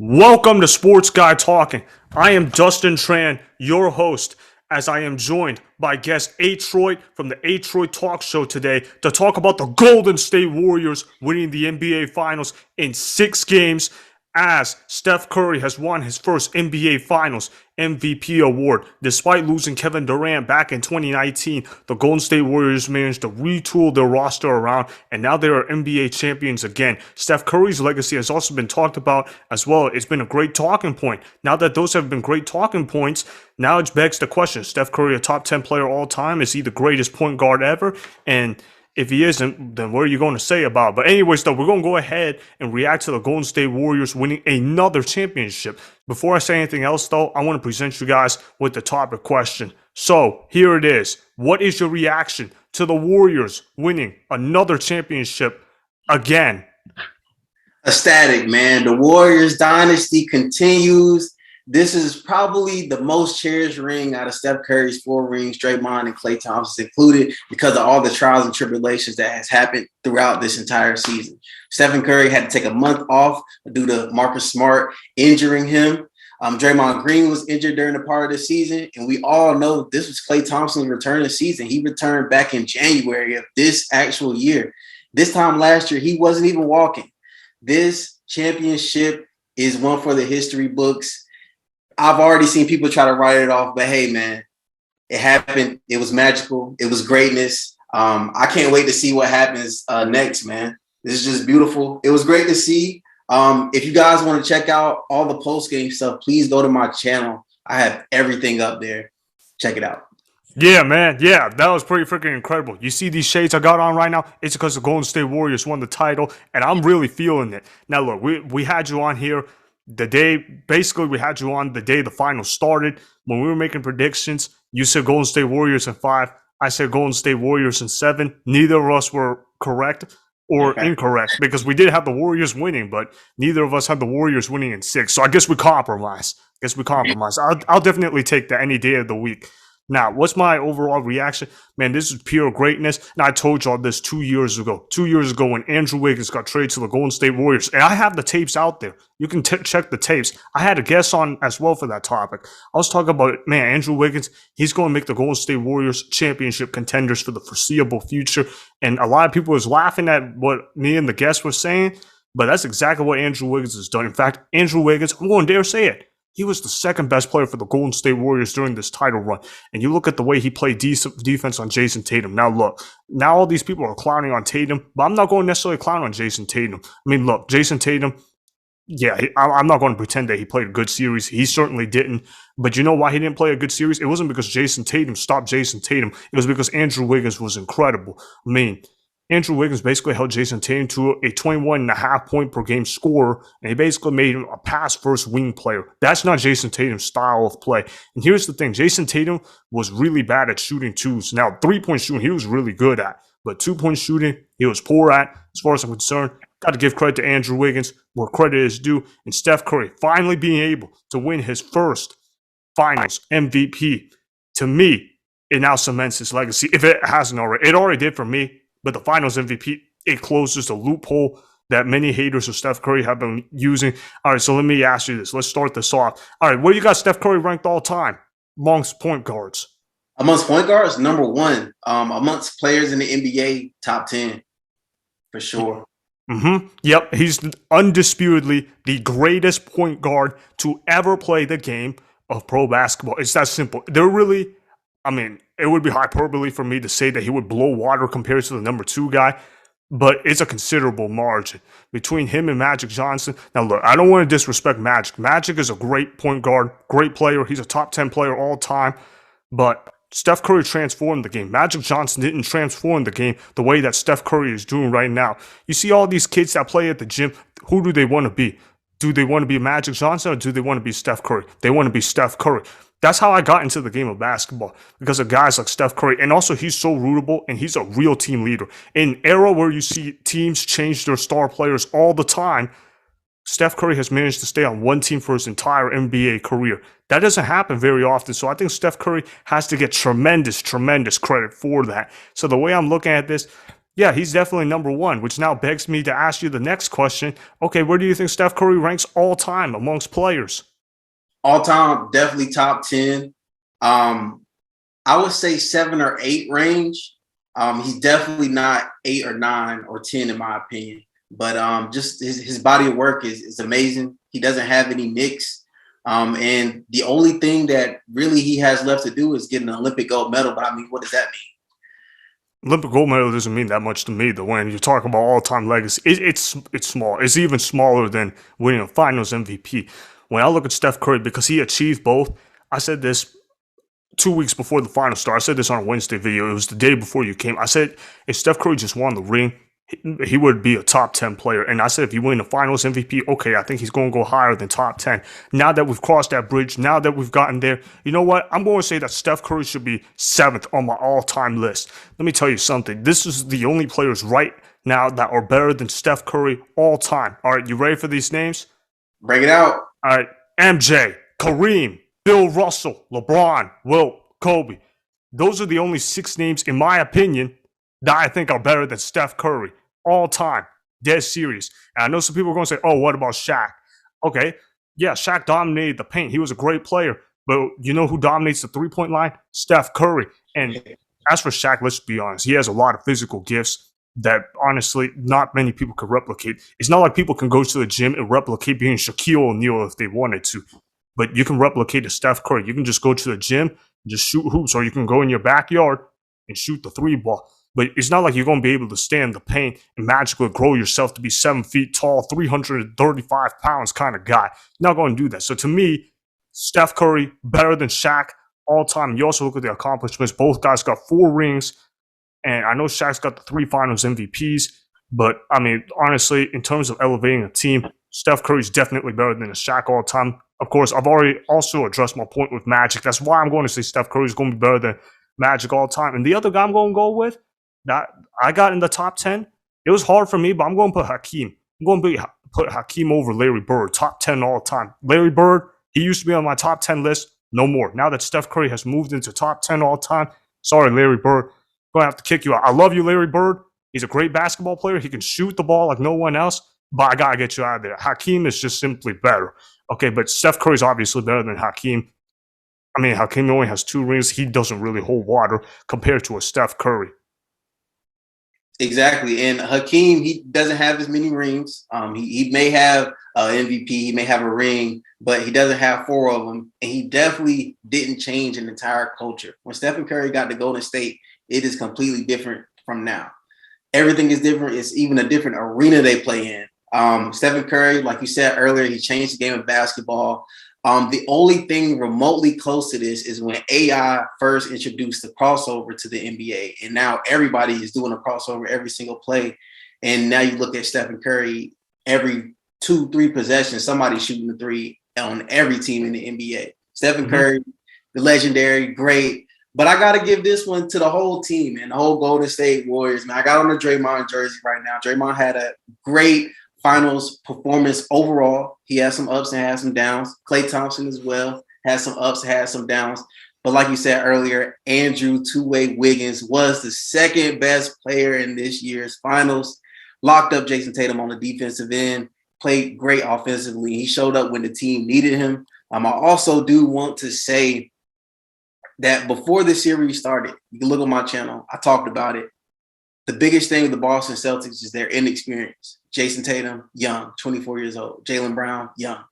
Welcome to Sports Guy Talking. I am Dustin Tran, your host, as I am joined by guest Adroit from the Adroit Talk Show today to talk about the Golden State Warriors winning the NBA Finals in 6 games as Steph Curry has won his first NBA Finals MVP award. Despite losing Kevin Durant back in 2019, the Golden State Warriors managed to retool their roster around, and now they are NBA champions again. Steph Curry's legacy has also been talked about as well. It's been a great talking point. Now that those have been great talking points, now it begs the question, Steph Curry a top 10 player all time? Is he the greatest point guard ever? And if he isn't, then what are you going to say about it? But anyways, though, we're going to go ahead and react to the Golden State Warriors winning another championship. Before I say anything else, though, I want to present you guys with the topic question. So here it is. What is your reaction to the Warriors winning another championship again? Ecstatic, man. The Warriors dynasty continues. This is probably the most cherished ring out of Steph Curry's 4 rings, Draymond and Klay Thompson included, because of all the trials and tribulations that has happened throughout this entire season. Stephen Curry had to take a month off due to Marcus Smart injuring him. Draymond Green was injured during the part of the season, and we all know this was Klay Thompson's return of season. He returned back in January of this actual year. This time last year, he wasn't even walking. This championship is one for the history books. I've already seen people try to write it off, but hey, man, it happened. It was magical. It was greatness. I can't wait to see what happens next, man. This is just beautiful. It was great to see. If you guys want to check out all the post-game stuff, please go to my channel. I have everything up there. Check it out. Yeah, man. Yeah, that was pretty freaking incredible. You see these shades I got on right now? It's because the Golden State Warriors won the title, and I'm really feeling it. Now, look, we had you on here the day the finals started. When we were making predictions, you said Golden State Warriors in 5. I said Golden State Warriors in 7. Neither of us were correct or incorrect because we did have the Warriors winning, but neither of us had the Warriors winning in 6. So I guess we compromise. I'll definitely take that any day of the week. Now, what's my overall reaction? Man, this is pure greatness. And I told y'all this 2 years ago. 2 years ago when Andrew Wiggins got traded to the Golden State Warriors. And I have the tapes out there. You can check the tapes. I had a guest on as well for that topic. I was talking about, man, Andrew Wiggins, he's going to make the Golden State Warriors championship contenders for the foreseeable future. And a lot of people was laughing at what me and the guest were saying. But that's exactly what Andrew Wiggins has done. In fact, Andrew Wiggins, I'm going to dare say it, he was the second best player for the Golden State Warriors during this title run. And you look at the way he played defense on Jayson Tatum. Now, look, now all these people are clowning on Tatum, but I'm not going to necessarily clown on Jayson Tatum. I mean, look, Jayson Tatum, yeah, I'm not going to pretend that he played a good series. He certainly didn't. But you know why he didn't play a good series? It wasn't because Jayson Tatum stopped Jayson Tatum. It was because Andrew Wiggins was incredible. I mean, Andrew Wiggins basically held Jayson Tatum to a 21.5 point per game scorer, and he basically made him a pass-first wing player. That's not Jayson Tatum's style of play. And here's the thing. Jayson Tatum was really bad at shooting twos. Now, 3-point shooting, he was really good at. But 2-point shooting, he was poor at. As far as I'm concerned, got to give credit to Andrew Wiggins where credit is due. And Steph Curry finally being able to win his first Finals MVP. To me, it now cements his legacy. If it hasn't already. It already did for me. But the Finals MVP, it closes the loophole that many haters of Steph Curry have been using. All right, so let me ask you this. Let's start this off. All right, where you got Steph Curry ranked all time amongst point guards? Amongst point guards, number 1. Amongst players in the NBA, top 10, for sure. Yep, he's undisputedly the greatest point guard to ever play the game of pro basketball. It's that simple. It would be hyperbole for me to say that he would blow water compared to the number 2 guy, but it's a considerable margin between him and Magic Johnson. Now, look, I don't want to disrespect Magic. Magic is a great point guard, great player. He's a top 10 player all time, but Steph Curry transformed the game. Magic Johnson didn't transform the game the way that Steph Curry is doing right now. You see all these kids that play at the gym, who do they want to be? Do they want to be Magic Johnson or do they want to be Steph Curry? They want to be Steph Curry. That's how I got into the game of basketball, because of guys like Steph Curry. And also, he's so rootable, and he's a real team leader. In an era where you see teams change their star players all the time, Steph Curry has managed to stay on one team for his entire NBA career. That doesn't happen very often. So I think Steph Curry has to get tremendous credit for that. So the way I'm looking at this, Yeah, he's definitely number one, which now begs me to ask you the next question. Okay, where do you think Steph Curry ranks all time amongst players? All time, definitely top 10. Um, I would say 7 or 8 range. He's definitely not 8 or 9 or 10 in my opinion. But just his body of work is amazing. He doesn't have any nicks. And the only thing that really he has left to do is get an Olympic gold medal. But I mean, what does that mean? Olympic gold medal doesn't mean that much to me, though. When you talk about all-time legacy, it's small. It's even smaller than winning a Finals MVP. When I look at Steph Curry, because he achieved both, I said this 2 weeks before the final start. I said this on a Wednesday video. It was the day before you came. I said if Steph Curry just won the ring, he would be a top 10 player. And I said if you win the finals MVP, okay, I think he's going to go higher than top 10. Now that we've crossed that bridge, now that we've gotten there, you know what? I'm going to say that Steph Curry should be 7th on my all-time list. Let me tell you something. This is the only players right now that are better than Steph Curry all time. All right, you ready for these names? Break it out. All right, MJ, Kareem, Bill Russell, LeBron, Wilt, Kobe. Those are the only 6 names, in my opinion, that I think are better than Steph Curry all time. Dead serious. And I know some people are going to say, oh, what about Shaq? Okay, yeah, Shaq dominated the paint. He was a great player. But you know who dominates the three-point line? Steph Curry. And as for Shaq, let's be honest, he has a lot of physical gifts that honestly not many people can replicate. It's not like people can go to the gym and replicate being Shaquille O'Neal if they wanted to. But you can replicate a Steph Curry. You can just go to the gym and just shoot hoops, or you can go in your backyard and shoot the 3 ball. But it's not like you're going to be able to stay in the paint and magically grow yourself to be 7 feet tall, 335 pounds kind of guy. You're not going to do that. So to me, Steph Curry, better than Shaq all time. You also look at the accomplishments. Both guys got 4 rings. And I know Shaq's got the 3 finals MVPs. But, I mean, honestly, in terms of elevating a team, Steph Curry's definitely better than a Shaq all time. Of course, I've already also addressed my point with Magic. That's why I'm going to say Steph Curry's going to be better than Magic all time. And the other guy I'm going to go with, that I got in the top 10, it was hard for me, but I'm going to put Hakeem. I'm going to put Hakeem over Larry Bird, top 10 all time. Larry Bird, he used to be on my top 10 list, no more. Now that Steph Curry has moved into top 10 all time, sorry, Larry Bird, I'm going to have to kick you out. I love you, Larry Bird. He's a great basketball player. He can shoot the ball like no one else, but I got to get you out of there. Hakeem is just simply better. Okay, but Steph Curry's obviously better than Hakeem. I mean, Hakeem only has 2 rings. He doesn't really hold water compared to a Steph Curry. Exactly. And Hakeem, he doesn't have as many rings. He may have an MVP, he may have a ring, but he doesn't have 4 of them. And he definitely didn't change an entire culture. When Stephen Curry got to Golden State, it is completely different from now. Everything is different. It's even a different arena they play in. Stephen Curry, like you said earlier, he changed the game of basketball. The only thing remotely close to this is when AI first introduced the crossover to the NBA. And now everybody is doing a crossover every single play. And now you look at Stephen Curry, every 2-3 possessions, somebody's shooting the 3 on every team in the NBA. Stephen Curry, the legendary, great. But I got to give this one to the whole team and the whole Golden State Warriors. Man, I got on the Draymond jersey right now. Draymond had a great finals performance overall. He had some ups and had some downs. Klay Thompson as well had some ups, had some downs. But like you said earlier, Andrew Two-Way Wiggins was the 2nd best player in this year's finals. Locked up Jayson Tatum on the defensive end. Played great offensively. He showed up when the team needed him. I also do want to say that before the series started, you can look on my channel. I talked about it. The biggest thing with the Boston Celtics is their inexperience. Jayson Tatum, young, 24 years old. Jaylen Brown, young.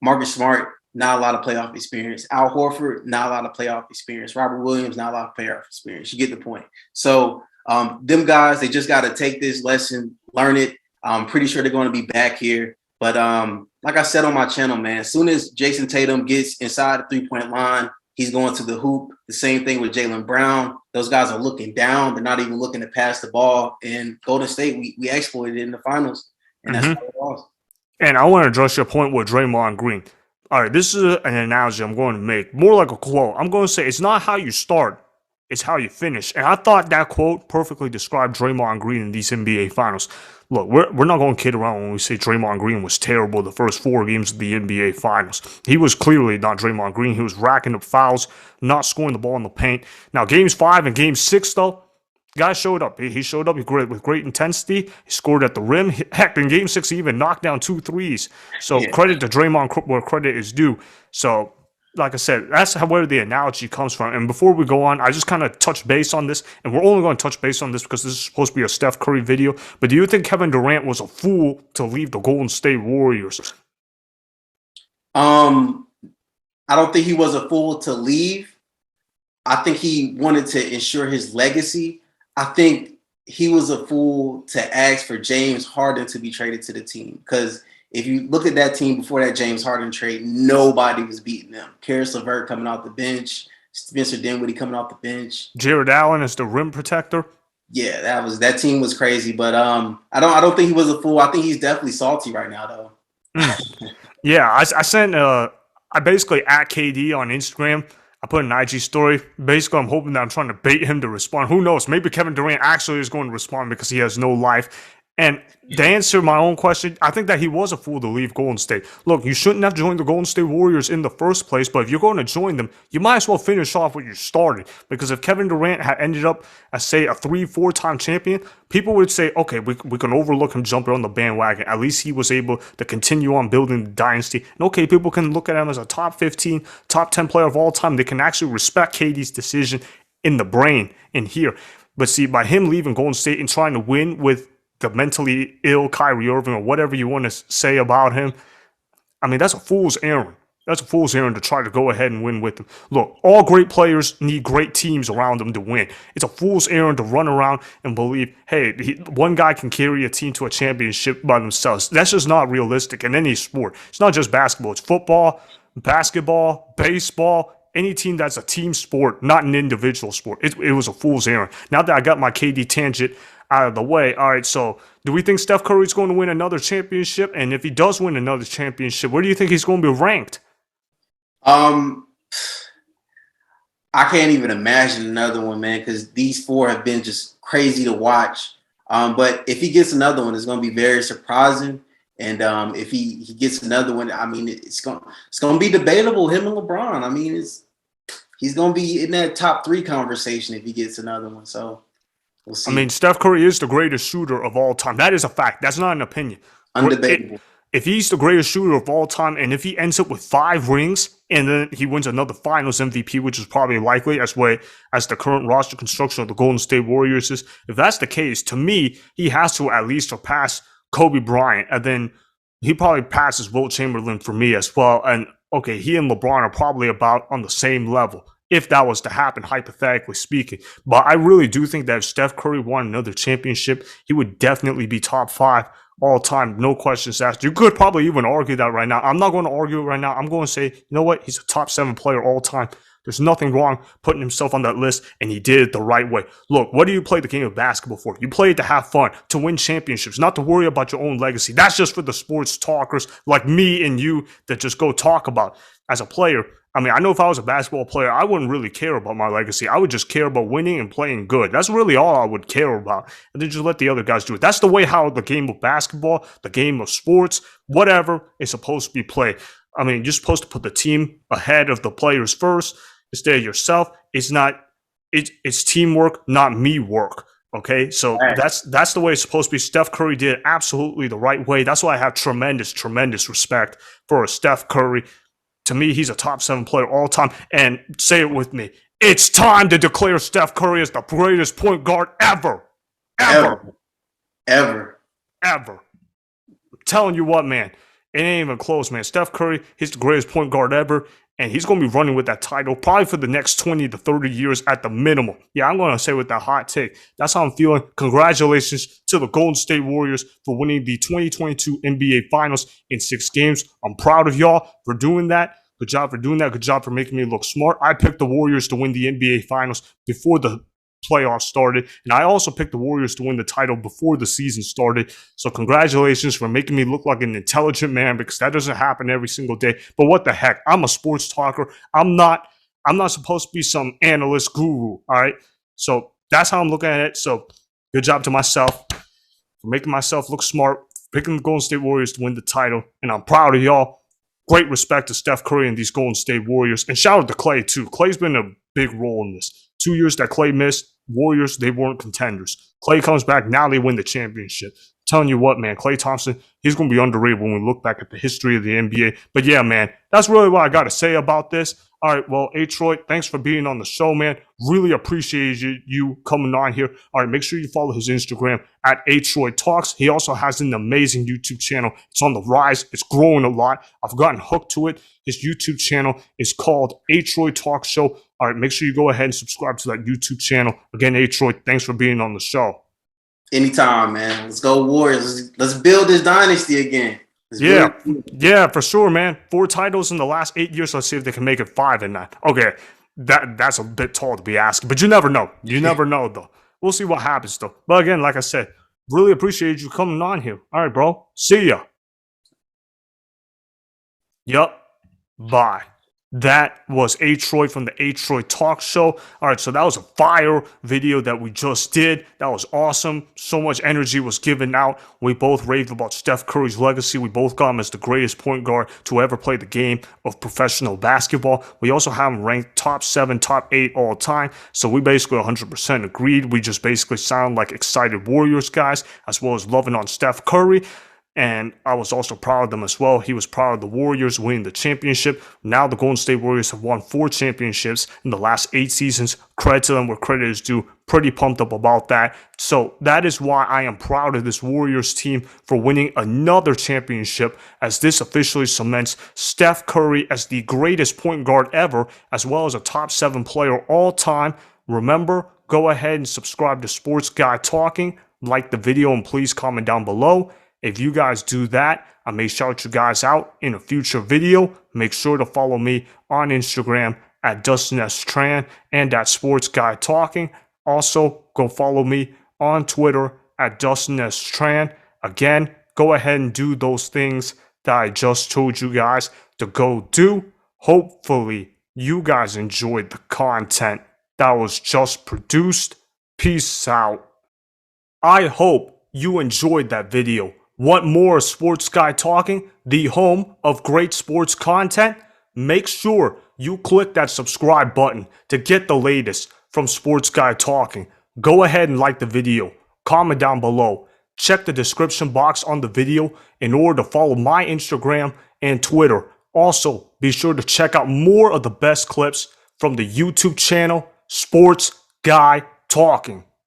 Marcus Smart, not a lot of playoff experience. Al Horford, not a lot of playoff experience. Robert Williams, not a lot of playoff experience. You get the point. So them guys, they just got to take this lesson, learn it. I'm pretty sure they're going to be back here. But like I said on my channel, man, as soon as Jayson Tatum gets inside the 3-point line, he's going to the hoop. The same thing with Jaylen Brown. Those guys are looking down. They're not even looking to pass the ball. And Golden State, we exploited it in the finals. And that's what it was. And I want to address your point with Draymond Green. All right, this is an analogy I'm going to make. More like a quote. I'm going to say it's not how you start, it's how you finish. And I thought that quote perfectly described Draymond Green in these NBA finals. Look, we're not going to kid around when we say Draymond Green was terrible the first 4 games of the NBA Finals. He was clearly not Draymond Green. He was racking up fouls, not scoring the ball in the paint. Now, Games 5 and Game 6, though, Guy showed up. He showed up with great intensity. He scored at the rim. Heck, in Game 6, he even knocked down 2 threes. So Yeah. credit to Draymond where credit is due. So, like I said, that's where the analogy comes from. And before we go on, I just kind of touch base on this. And we're only going to touch base on this because this is supposed to be a Steph Curry video. But do you think Kevin Durant was a fool to leave the Golden State Warriors? I don't think he was a fool to leave. I think he wanted to ensure his legacy. I think he was a fool to ask for James Harden to be traded to the team. Because if you look at that team before that James Harden trade, nobody was beating them. Karis LeVert coming off the bench, Spencer Dinwiddie coming off the bench, Jared Allen as the rim protector. Yeah, that team was crazy. But I don't think he was a fool. I think he's definitely salty right now though. Yeah, I basically at KD on Instagram. I put an IG story. Basically, I'm hoping that I'm trying to bait him to respond. Who knows? Maybe Kevin Durant actually is going to respond because he has no life. And to answer my own question, I think that he was a fool to leave Golden State. Look, you shouldn't have joined the Golden State Warriors in the first place, but if you're going to join them, you might as well finish off what you started. Because if Kevin Durant had ended up as, say, a 3-4-time champion, people would say, okay, we can overlook him jumping on the bandwagon. At least he was able to continue on building the dynasty. And okay, people can look at him as a top 15, top 10 player of all time. They can actually respect KD's decision in the brain in here. But see, by him leaving Golden State and trying to win with the mentally ill Kyrie Irving or whatever you want to say about him, I mean, that's a fool's errand. That's a fool's errand to try to go ahead and win with them. Look, all great players need great teams around them to win. It's a fool's errand to run around and believe, hey, one guy can carry a team to a championship by themselves. That's just not realistic in any sport. It's not just basketball. It's football, basketball, baseball, any team that's a team sport, not an individual sport. It was a fool's errand. Now that I got my KD tangent out of the way, all right, so do we think Steph Curry's going to win another championship? And if he does win another championship, where do you think he's going to be ranked? I can't even imagine another one, man, because these four have been just crazy to watch. But if he gets another one, it's going to be very surprising. And if he gets another one, I mean, it's going to be debatable, him and LeBron. I mean, he's going to be in that top 3 conversation if he gets another one. So we'll see. I mean, Steph Curry is the greatest shooter of all time. That is a fact. That's not an opinion. Undebatable. If he's the greatest shooter of all time, and if he ends up with 5 rings, and then he wins another Finals MVP, which is probably likely as the current roster construction of the Golden State Warriors is, if that's the case, to me, he has to at least surpass Kobe Bryant, and then he probably passes Wilt Chamberlain for me as well. And okay, he and LeBron are probably about on the same level, if that was to happen, hypothetically speaking. But I really do think that if Steph Curry won another championship, he would definitely be top 5 all time, no questions asked. You could probably even argue that right now. I'm not going to argue it right now. I'm going to say, you know what? He's a top 7 player all time. There's nothing wrong putting himself on that list, and he did it the right way. Look, what do you play the game of basketball for? You play it to have fun, to win championships, not to worry about your own legacy. That's just for the sports talkers like me and you that just go talk about. As a player, I mean, I know if I was a basketball player, I wouldn't really care about my legacy. I would just care about winning and playing good. That's really all I would care about. And then just let the other guys do it. That's the way how the game of basketball, the game of sports, whatever is supposed to be played. I mean, you're supposed to put the team ahead of the players first instead of yourself. It's teamwork, not me work. Okay, so Right. that's the way it's supposed to be. Steph Curry did it absolutely the right way. That's why I have tremendous respect for Steph Curry. To me, he's a top 7 player all time. And say it with me. It's time to declare Steph Curry as the greatest point guard ever. Ever. I'm telling you what, man. It ain't even close, man. Steph Curry, he's the greatest point guard ever. And he's going to be running with that title probably for the next 20 to 30 years at the minimum. Yeah, I'm going to say with that hot take. That's how I'm feeling. Congratulations to the Golden State Warriors for winning the 2022 NBA Finals in 6 games. I'm proud of y'all for doing that. Good job for doing that. Good job for making me look smart. I picked the Warriors to win the NBA Finals before the playoffs started, and I also picked the Warriors to win the title before the season started. So congratulations for making me look like an intelligent man, because that doesn't happen every single day. But what the heck? I'm a sports talker. I'm not supposed to be some analyst guru. All right. So that's how I'm looking at it. So good job to myself for making myself look smart, picking the Golden State Warriors to win the title, and I'm proud of y'all. Great respect to Steph Curry and these Golden State Warriors, and shout out to Klay too. Klay's been a big role in this. 2 years that Klay missed, Warriors, they weren't contenders. Clay comes back, now they win the championship. Telling you what, man, Klay Thompson, he's going to be underrated when we look back at the history of the NBA. But yeah, man, that's really what I got to say about this. All right, well, Adroit, thanks for being on the show, man. Really appreciate you coming on here. All right, make sure you follow his Instagram at Adroit Talks. He also has an amazing YouTube channel. It's on the rise. It's growing a lot. I've gotten hooked to it. His YouTube channel is called Adroit Talk Show. All right, make sure you go ahead and subscribe to that YouTube channel. Again, Adroit, thanks for being on the show. Anytime, man. Let's go Warriors. Let's build this dynasty again. Yeah, for sure, man. 4 titles in the last 8 years. Let's see if they can make it 5 in that. Okay, that's a bit tall to be asking, but you never know. You never know, though. We'll see what happens, though. But again, like I said, really appreciate you coming on here. All right, bro. See ya. Yup. Bye. That was Adroit from the Adroit Talk Show. All right, so that was a fire video that we just did. That was awesome. So much energy was given out. We both raved about Steph Curry's legacy. We both got him as the greatest point guard to ever play the game of professional basketball. We also have him ranked top 7, top 8 all time. So we basically 100% agreed. We just basically sound like excited Warriors guys, as well as loving on Steph Curry. And I was also proud of them as well. He was proud of the Warriors winning the championship. Now the Golden State Warriors have won 4 championships in the last 8 seasons. Credit to them where credit is due. Pretty pumped up about that. So that is why I am proud of this Warriors team for winning another championship, as this officially cements Steph Curry as the greatest point guard ever, as well as a top 7 player all time. Remember, go ahead and subscribe to Sports Guy Talking. Like the video and please comment down below. If you guys do that, I may shout you guys out in a future video. Make sure to follow me on Instagram at Dustin Tran and at Sports Guy Talking. Also, go follow me on Twitter at Dustin Tran. Again, go ahead and do those things that I just told you guys to go do. Hopefully, you guys enjoyed the content that was just produced. Peace out. I hope you enjoyed that video. Want more Sports Guy Talking, the home of great sports content? Make sure you click that subscribe button to get the latest from Sports Guy Talking. Go ahead and like the video, comment down below, check the description box on the video in order to follow my Instagram and Twitter. Also, be sure to check out more of the best clips from the YouTube channel Sports Guy Talking.